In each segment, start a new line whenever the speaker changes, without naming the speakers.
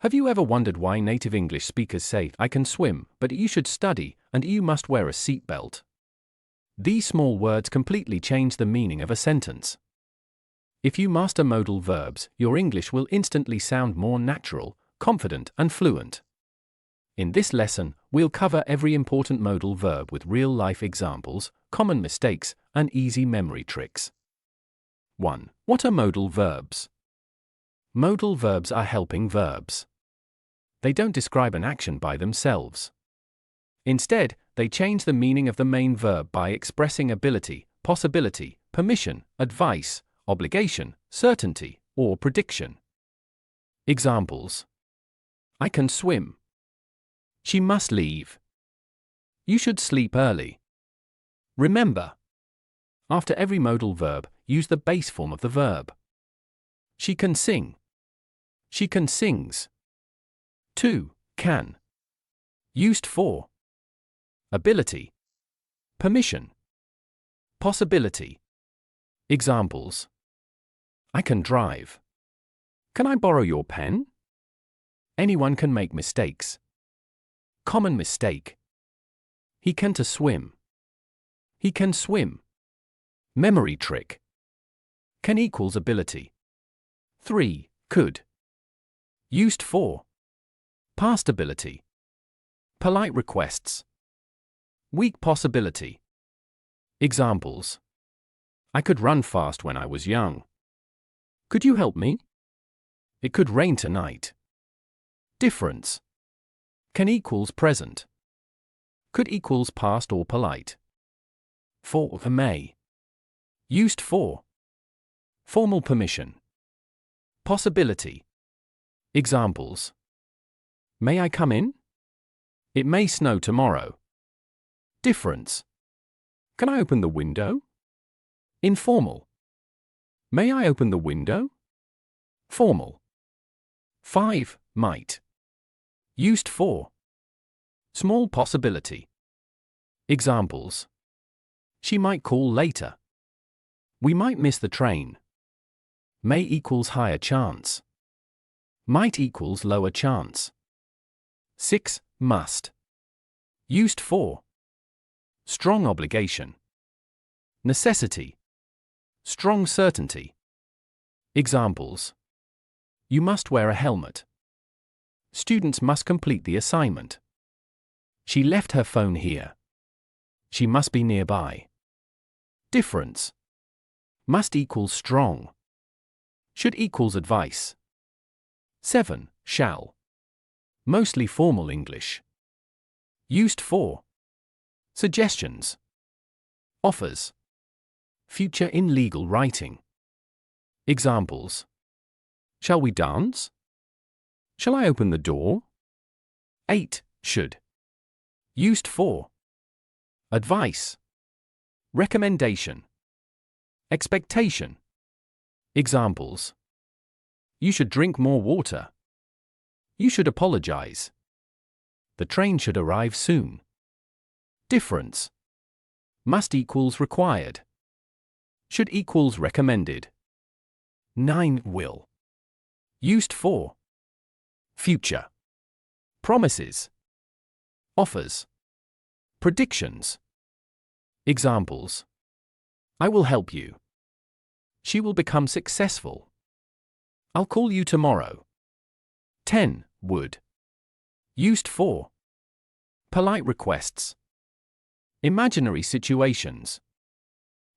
Have you ever wondered why native English speakers say, "I can swim, but you should study, and you must wear a seatbelt"? These small words completely change the meaning of a sentence. If you master modal verbs, your English will instantly sound more natural, confident, and fluent. In this lesson, we'll cover every important modal verb with real-life examples, common mistakes, and easy memory tricks. 1. What are modal verbs? Modal verbs are helping verbs. They don't describe an action by themselves. Instead, they change the meaning of the main verb by expressing ability, possibility, permission, advice, obligation, certainty, or prediction. Examples: I can swim. She must leave. You should sleep early. Remember, after every modal verb, use the base form of the verb. She can sing. She can sings. 2. Can. Used for ability, permission, possibility. Examples: I can drive. Can I borrow your pen? Anyone can make mistakes. Common mistake: he can to swim. He can swim. Memory trick: can equals ability. 3. Could. Used for past ability, polite requests, weak possibility. Examples: I could run fast when I was young. Could you help me? It could rain tonight. Difference: can equals present. Could equals past or polite. 4. May. Used for formal permission, possibility. Examples: may I come in? It may snow tomorrow. Difference: can I open the window? Informal: may I open the window? Formal. 5. Might. Used for small possibility. Examples: she might call later. We might miss the train. May equals higher chance. Might equals lower chance. 6. Must. Used for strong obligation, necessity, strong certainty. Examples: you must wear a helmet. Students must complete the assignment. She left her phone here. She must be nearby. Difference: must equals strong. Should equals advice. 7. Shall. Mostly formal English. Used for suggestions, offers, future in legal writing. Examples: shall we dance? Shall I open the door? 8. Should. Used for advice, recommendation, expectation. Examples: you should drink more water. You should apologize. The train should arrive soon. Difference: must equals required. Should equals recommended. 9. Will. Used for future, promises, offers, predictions. Examples: I will help you. She will become successful. I'll call you tomorrow. 10. Would. Used for polite requests, imaginary situations,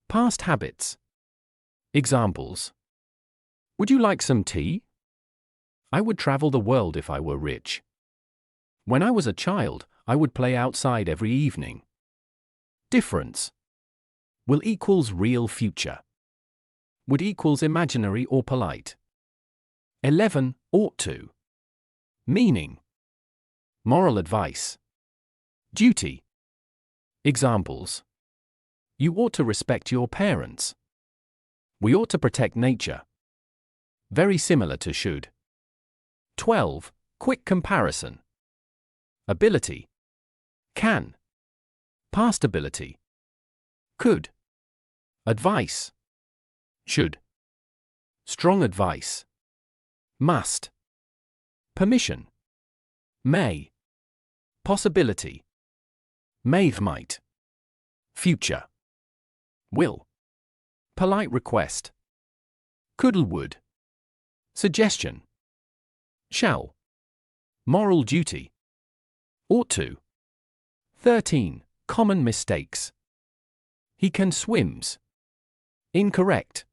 past habits. Examples: would you like some tea? I would travel the world if I were rich. When I was a child, I would play outside every evening. Difference: will equals real future. Would equals imaginary or polite. 11. Ought to. Meaning: moral advice, duty. Examples: you ought to respect your parents. We ought to protect nature. Very similar to should. 12. Quick comparison. Ability. Can. Past ability. Could. Advice. Should. Strong advice. Must. Permission. May. Possibility. Might. Future. Will. Polite request. Could, would. Suggestion. Shall. Moral duty. Ought to. 13. Common mistakes. He can swims. Incorrect.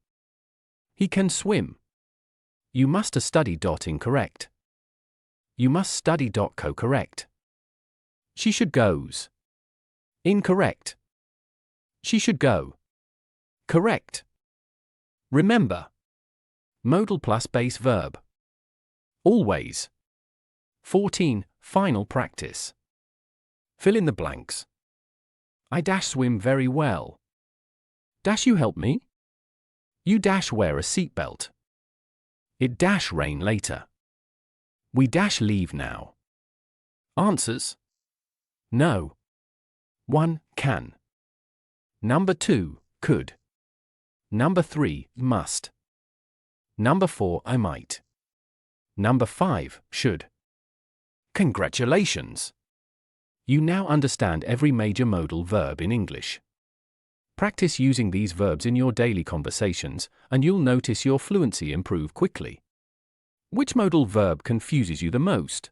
He can swim. You must study. Incorrect. You must study. Correct. She should goes. Incorrect. She should go. Correct. Remember. Modal plus base verb. Always. 14. Final practice. Fill in the blanks. I swim very well. You help me? You wear a seatbelt. It rain later. We leave now. Answers. No. 1. Can. Number 2. Could. Number 3. Must. Number 4. I might. Number 5. Should. Congratulations! You now understand every major modal verb in English. Practice using these verbs in your daily conversations, and you'll notice your fluency improve quickly. Which modal verb confuses you the most?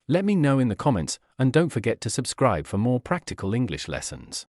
Let me know in the comments, and don't forget to subscribe for more practical English lessons.